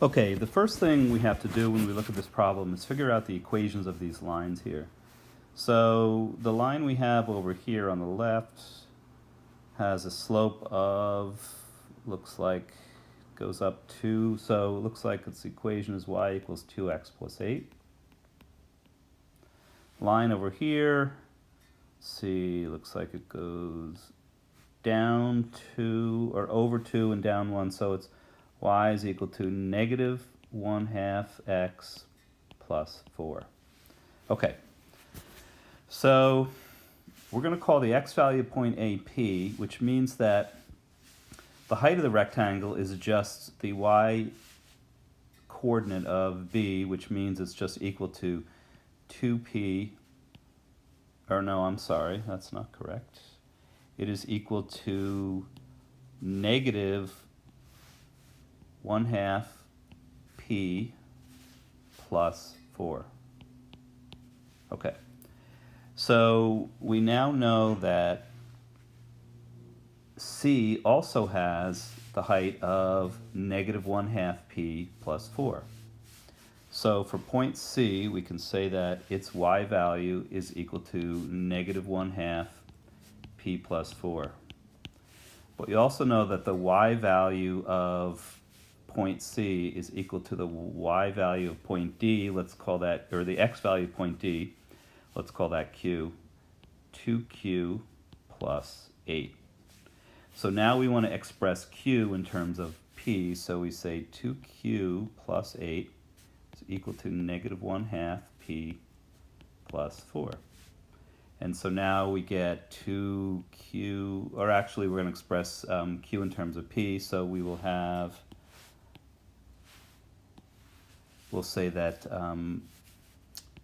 Okay, the first thing we have to do when we look at this problem is figure out the equations of these lines here. So the line we have over here on the left has a slope of, looks like, goes up 2, so it looks like its equation is y equals 2x plus 8. Line over here, see, looks like it goes down 2, or over 2 and down 1, so it's y is equal to negative 1/2 x plus 4. Okay, so we're going to call the x value point A P, which means that the height of the rectangle is just the y coordinate of B, which means it's just equal to 2p, or no, I'm sorry, that's not correct. It is equal to negative 1/2 p plus 4. Okay, so we now know that C also has the height of negative 1/2 p plus 4. So for point C, we can say that its y value is equal to negative 1/2 p plus 4. But you also know that the y value of point C is equal to the y value of point D, let's call that, or the x value of point D, let's call that Q, 2Q plus 8. So now we want to express Q in terms of P, so we say 2Q plus 8 is equal to negative 1/2 P plus 4. And so now we get 2Q, or actually we're going to express Q in terms of P, so we will have, we'll say that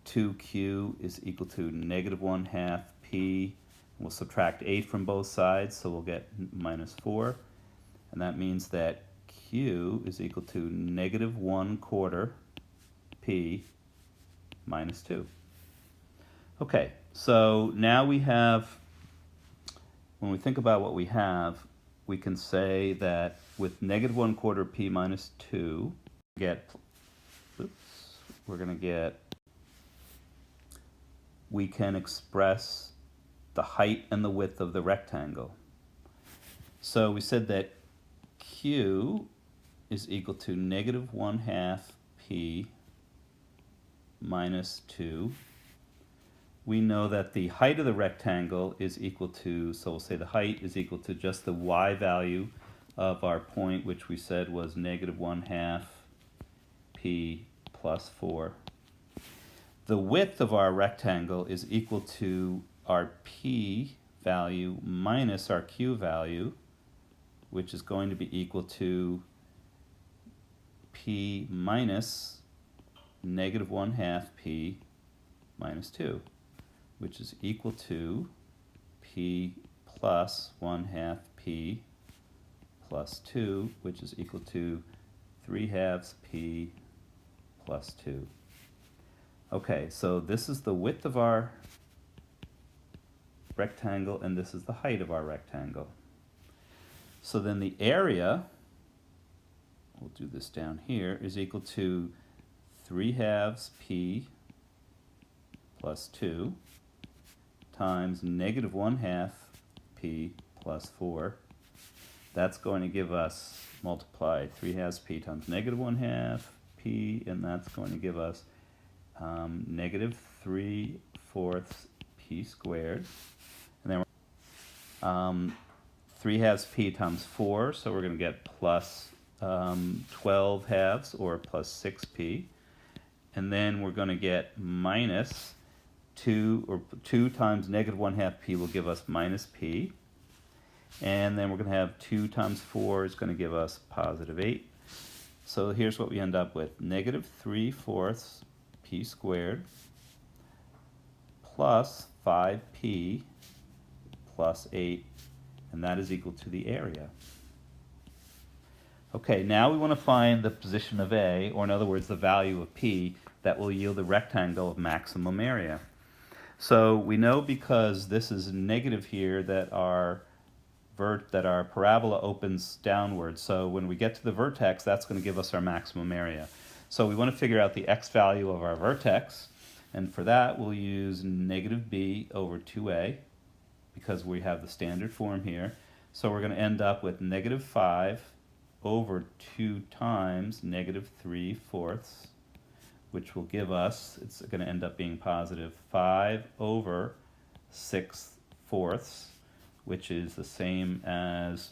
2Q is equal to negative 1/2 P. We'll subtract 8 from both sides, so we'll get minus 4. And that means that Q is equal to negative 1/4 P minus 2. Okay, so now we have, when we think about what we have, we can say that with negative 1/4 P minus 2, we can express the height and the width of the rectangle. So we said that Q is equal to negative 1/2 P minus 2. We know that the height of the rectangle is equal to, so we'll say the height is equal to just the y value of our point, which we said was negative 1/2 P plus 4. The width of our rectangle is equal to our P value minus our Q value, which is going to be equal to P minus negative 1/2 P minus 2, which is equal to P plus 1/2 P plus 2, which is equal to 3/2 P plus 2. Okay, so this is the width of our rectangle, and this is the height of our rectangle. So then the area, we'll do this down here, is equal to 3/2 P plus 2 times negative 1/2 P plus 4. That's going to give us, multiply 3/2 P times negative 1/2 P, and that's going to give us negative 3/4 P squared. And then 3/2 P times 4, so we're going to get plus 12/2 or plus 6P. And then we're going to get minus 2 times negative 1/2 P will give us minus P. And then we're going to have 2 times 4 is going to give us positive 8. So here's what we end up with. Negative 3/4 P squared plus 5P plus 8, and that is equal to the area. Okay, now we want to find the position of A, or in other words, the value of P, that will yield a rectangle of maximum area. So we know, because this is negative here, that our our parabola opens downward. So when we get to the vertex, that's going to give us our maximum area. So we want to figure out the x value of our vertex, and for that we'll use negative b over 2a, because we have the standard form here. So we're going to end up with negative 5 over 2 times negative 3/4, which will give us, it's going to end up being positive 5 over 6/4, which is the same as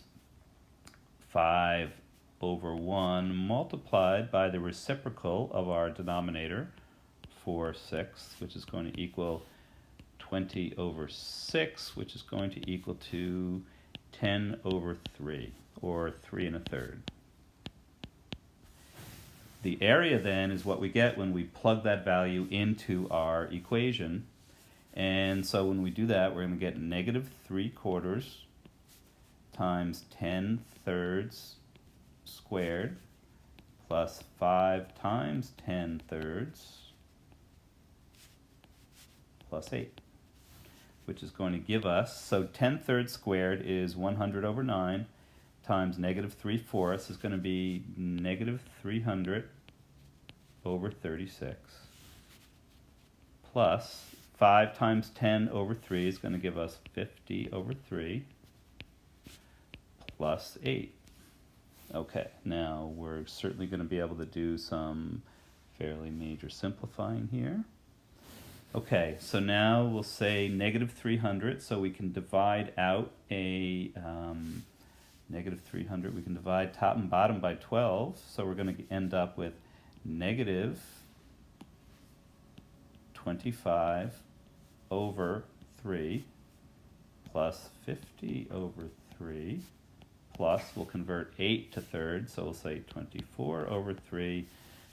5 over 1 multiplied by the reciprocal of our denominator, 4/6, which is going to equal 20 over 6, which is going to equal to 10 over 3, or 3 1/3. The area then is what we get when we plug that value into our equation. And so when we do that, we're going to get negative 3/4 times 10/3 squared plus 5 times 10/3 plus 8, which is going to give us, so 10/3 squared is 100 over 9 times negative 3/4 is going to be negative 300 over 36, plus 5 times 10 over 3 is going to give us 50 over 3, plus 8. Okay, now we're certainly going to be able to do some fairly major simplifying here. Okay, so now we'll say negative 300, so we can divide out a negative 300, we can divide top and bottom by 12, so we're going to end up with negative 25 over 3 plus 50 over 3 plus, we'll convert 8 to thirds, so we'll say 24 over 3,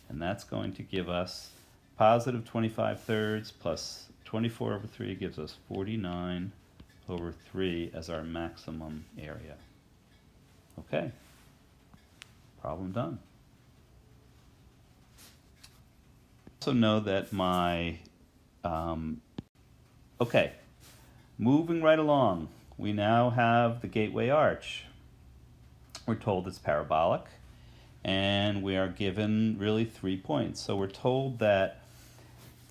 and that's going to give us positive 25 thirds plus 24 over 3 gives us 49 over 3 as our maximum area. Okay, problem done. Also know that my, okay, moving right along, we now have the gateway arch. We're told it's parabolic, and we are given really 3 points. So we're told that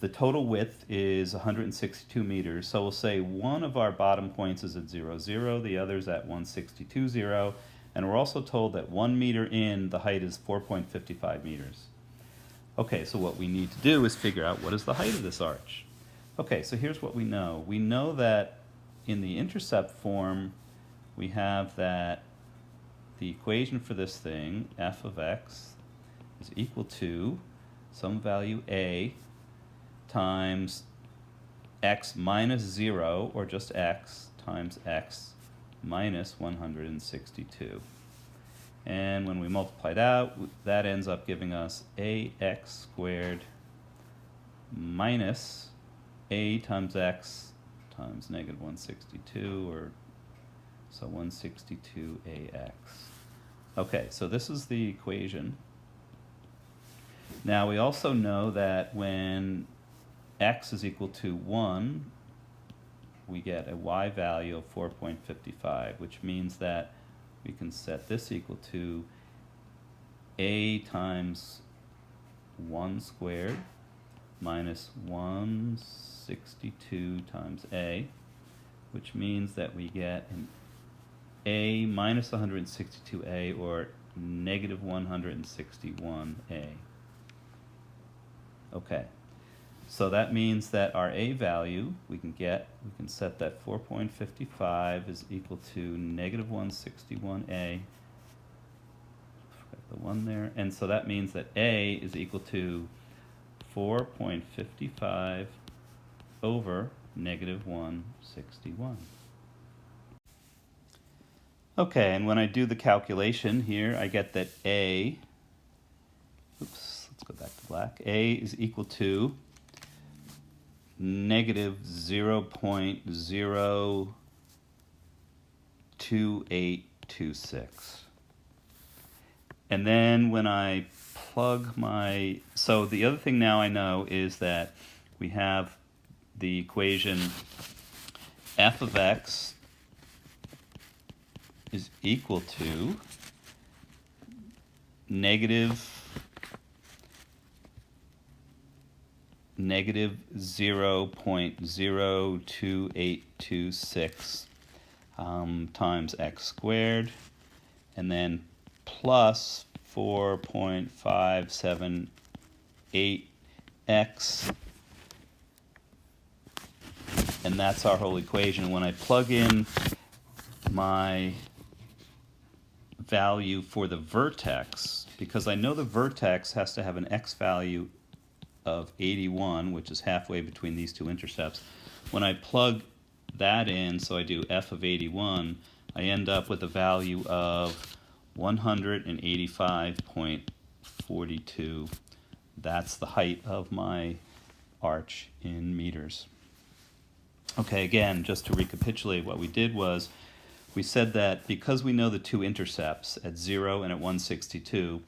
the total width is 162 meters. So we'll say one of our bottom points is at 0, 0, the other's at 162, 0, and we're also told that 1 meter in, the height is 4.55 meters. Okay, so what we need to do is figure out what is the height of this arch. Okay, so here's what we know. We know that in the intercept form, we have that the equation for this thing, f of x, is equal to some value a times x minus 0, or just x, times x minus 162. And when we multiply it out, that ends up giving us ax squared minus a times x times negative 162, or so 162ax. Okay, so this is the equation. Now we also know that when x is equal to 1, we get a y value of 4.55, which means that we can set this equal to a times 1 squared minus 162 times a, which means that we get an a minus 162a, or negative 161a. Okay, so that means that our a value we can set that 4.55 is equal to negative 161a. Forgot the 1 there. And so that means that a is equal to 4.55 over negative 161. Okay, and when I do the calculation here, I get that a, oops, let's go back to black, a is equal to negative 0.02826. And then when I plug my, so the other thing now I know is that we have the equation f of x is equal to negative 0.02826 times x squared, and then plus 4.578x, and that's our whole equation. When I plug in my value for the vertex, because I know the vertex has to have an x value of 81, which is halfway between these two intercepts. When I plug that in, so I do f of 81, I end up with a value of 185.42. That's the height of my arch in meters. Okay, again, just to recapitulate, what we did was we said that because we know the two intercepts at 0 and at 162,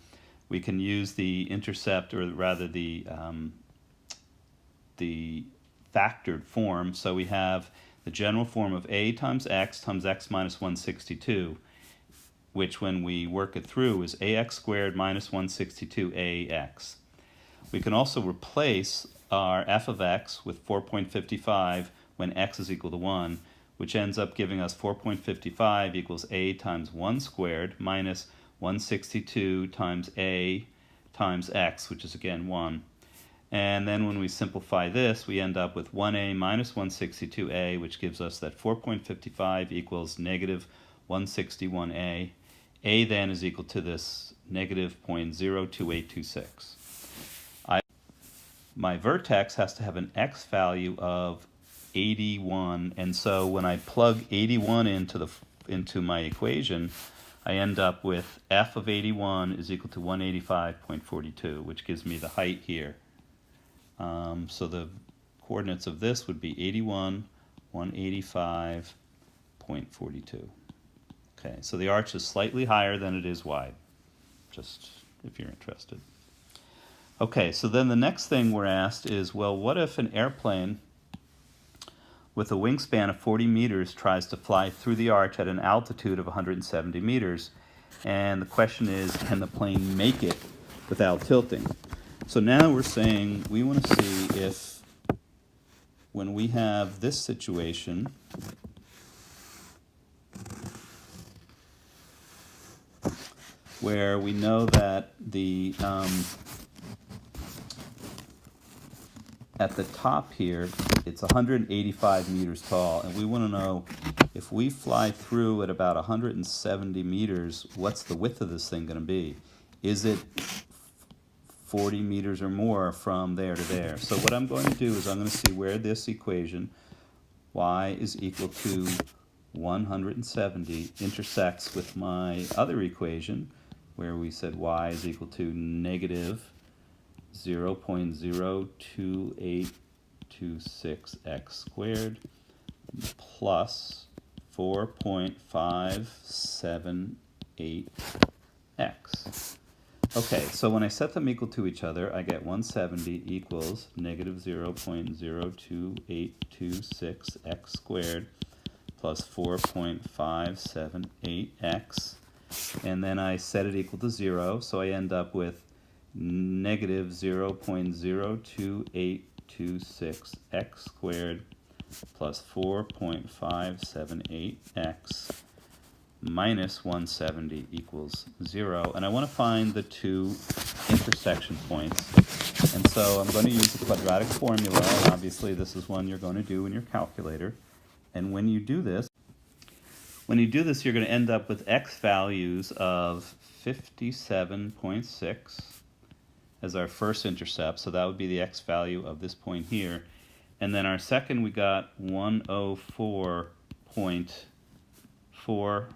we can use the intercept, or rather the factored form. So we have the general form of a times x minus 162, which when we work it through is ax squared minus 162ax. We can also replace our f of x with 4.55 when x is equal to 1, which ends up giving us 4.55 equals a times 1 squared minus 162 times a times x, which is again 1. And then when we simplify this, we end up with 1a minus 162a, which gives us that 4.55 equals negative 161a. A then is equal to this negative 0.02826. My vertex has to have an x value of 81, and so when I plug 81 into my equation, I end up with f of 81 is equal to 185.42, which gives me the height here. So the coordinates of this would be 81, 185.42. Okay, so the arch is slightly higher than it is wide, just if you're interested. Okay, so then the next thing we're asked is, well, what if an airplane with a wingspan of 40 meters tries to fly through the arch at an altitude of 170 meters? And the question is, can the plane make it without tilting? So now we're saying we want to see if, when we have this situation, where we know that the at the top here, it's 185 meters tall, and we want to know if we fly through at about 170 meters, what's the width of this thing going to be? Is it 40 meters or more from there to there? So what I'm going to do is I'm going to see where this equation, y is equal to 170, intersects with my other equation, where we said y is equal to negative 0.02826x squared plus 4.578x. Okay, so when I set them equal to each other, I get 170 equals negative 0.02826x squared plus 4.578x. And then I set it equal to 0, so I end up with negative 0.02826x squared plus 4.578x minus 170 equals 0. And I want to find the two intersection points. And so I'm going to use the quadratic formula. Obviously, this is one you're going to do in your calculator. And when you do this, you're going to end up with x values of 57.6 as our first intercept. So that would be the x value of this point here. And then our second, we got 104.4.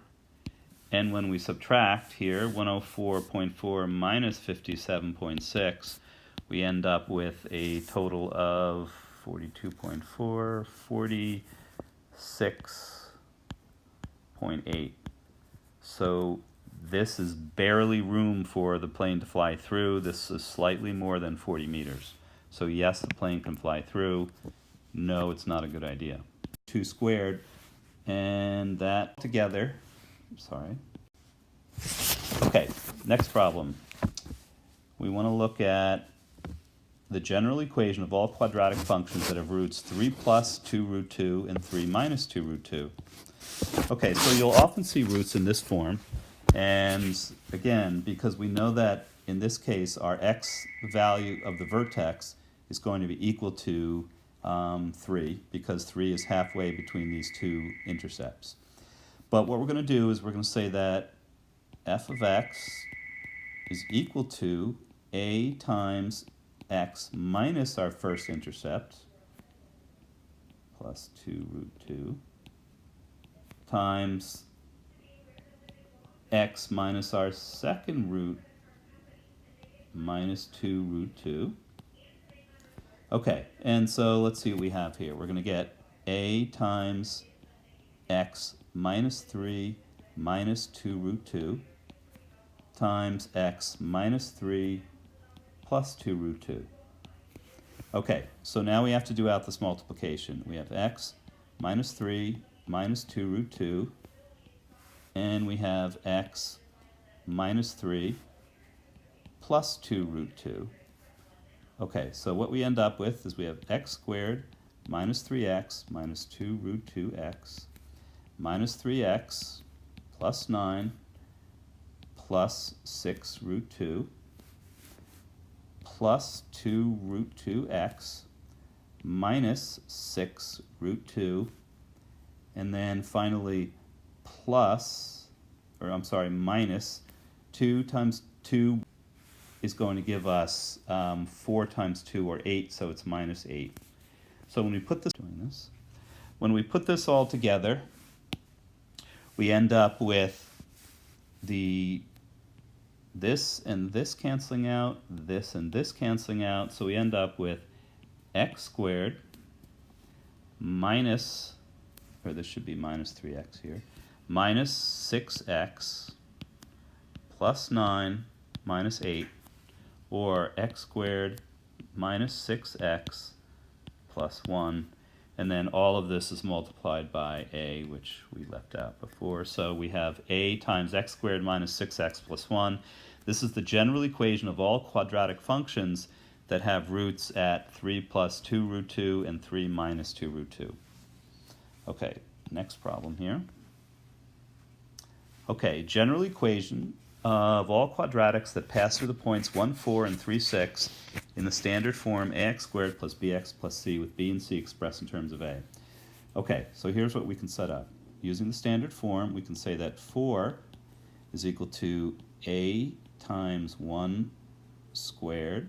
And when we subtract here, 104.4 minus 57.6, we end up with a total of 42.4, 46.8. So this is barely room for the plane to fly through. This is slightly more than 40 meters. So yes, the plane can fly through. No, it's not a good idea. 2 squared, and that together Sorry. Okay, next problem. We want to look at the general equation of all quadratic functions that have roots 3 plus 2 root 2 and 3 minus 2 root 2. Okay, so you'll often see roots in this form, and again, because we know that in this case our x value of the vertex is going to be equal to 3, because 3 is halfway between these two intercepts. But what we're going to do is we're going to say that f of x is equal to a times x minus our first intercept, plus 2 root 2, times x minus our second root, minus 2 root 2. Okay, and so let's see what we have here. We're going to get a times x minus 3 minus 2 root 2 times x minus 3 plus 2 root 2. Okay, so now we have to do out this multiplication. We have x minus 3 minus 2 root 2, and we have x minus 3 plus 2 root 2. Okay, so what we end up with is we have x squared minus 3x minus 2 root 2x minus 3x plus 9 plus 6 root 2 plus 2 root 2x minus 6 root 2, and then finally minus 2 times 2 is going to give us 4 times 2, or 8, so it's minus 8. So when we put this all together, we end up with this and this canceling out, this and this canceling out, so we end up with x squared minus, or this should be minus 3x here, minus 6x plus 9 minus 8, or x squared minus 6x plus 1, and then all of this is multiplied by a, which we left out before. So we have a times x squared minus 6x plus 1. This is the general equation of all quadratic functions that have roots at 3 plus 2 root 2 and 3 minus 2 root 2. Okay, next problem here. Okay, general equation of all quadratics that pass through the points 1, 4, and 3, 6 in the standard form ax squared plus bx plus c, with b and c expressed in terms of a. Okay, so here's what we can set up. Using the standard form, we can say that 4 is equal to a times 1 squared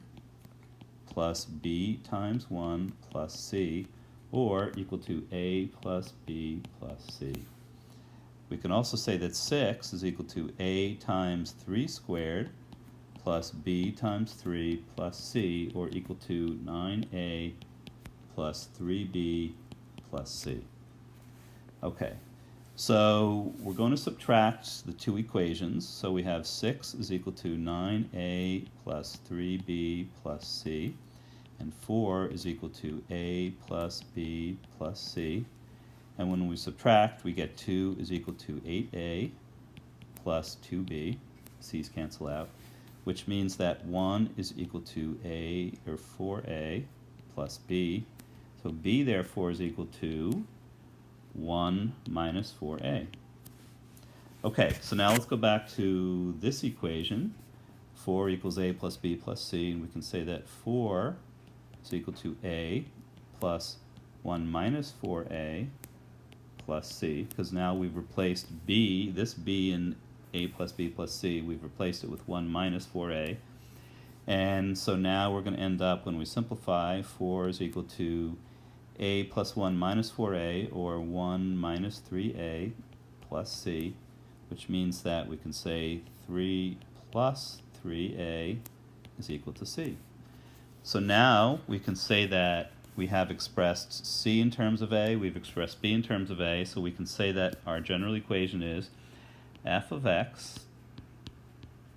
plus b times 1 plus c, or equal to a plus b plus c. We can also say that 6 is equal to a times 3 squared plus b times 3 plus c, or equal to 9a plus 3b plus c. Okay, so we're going to subtract the two equations. So we have 6 is equal to 9a plus 3b plus c, and 4 is equal to a plus b plus c. And when we subtract, we get 2 is equal to 8a plus 2b, c's cancel out, which means that 1 is equal to a, or 4a, plus b. So b therefore is equal to 1 minus 4a. Okay, so now let's go back to this equation. 4 equals a plus b plus c, and we can say that 4 is equal to a plus 1 minus 4a plus c, because now we've replaced b, this b in a plus b plus c, we've replaced it with 1 minus 4a. And so now we're going to end up, when we simplify, 4 is equal to a plus 1 minus 4a, or 1 minus 3a plus c, which means that we can say 3 plus 3a is equal to c. So now we can say that we have expressed c in terms of a, we've expressed b in terms of a, so we can say that our general equation is f of x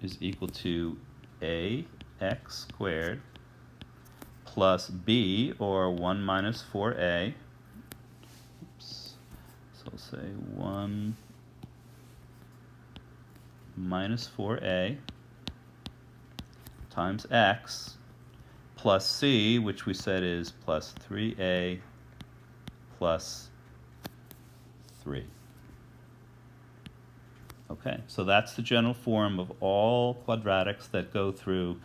is equal to ax squared plus b, or 1 minus 4a. Oops. So I'll say 1 minus 4a times x plus c, which we said is plus 3a plus 3. Okay, so that's the general form of all quadratics that go through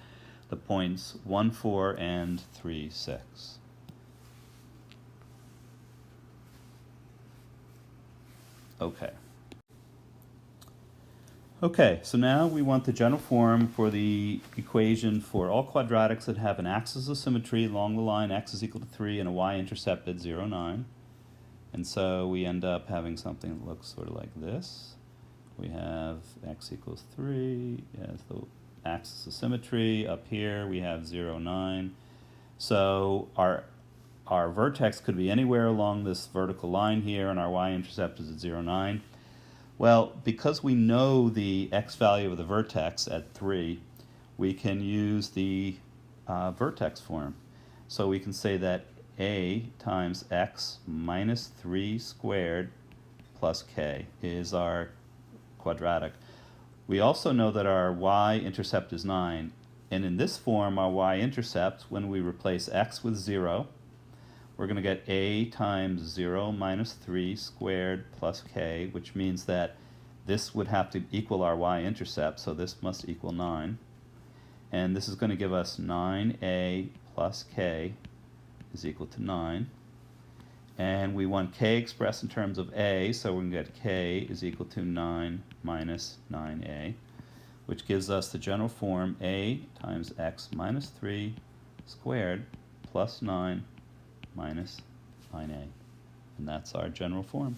the points 1, 4, and 3, 6. Okay. Okay, so now we want the general form for the equation for all quadratics that have an axis of symmetry along the line x is equal to 3 and a y-intercept at 0, 9. And so we end up having something that looks sort of like this. We have x equals 3 as the axis of symmetry. Up here we have 0, 9. So our vertex could be anywhere along this vertical line here, and our y-intercept is at 0, 9. Well, because we know the x value of the vertex at 3, we can use the vertex form. So we can say that a times x minus 3 squared plus k is our quadratic. We also know that our y-intercept is 9, and in this form our y-intercept, when we replace x with 0, we're going to get a times 0 minus 3 squared plus k, which means that this would have to equal our y-intercept, so this must equal 9. And this is going to give us 9a plus k is equal to 9. And we want k expressed in terms of a, so we can get k is equal to 9 minus 9a, which gives us the general form a times x minus 3 squared plus 9 minus 9a. And that's our general form.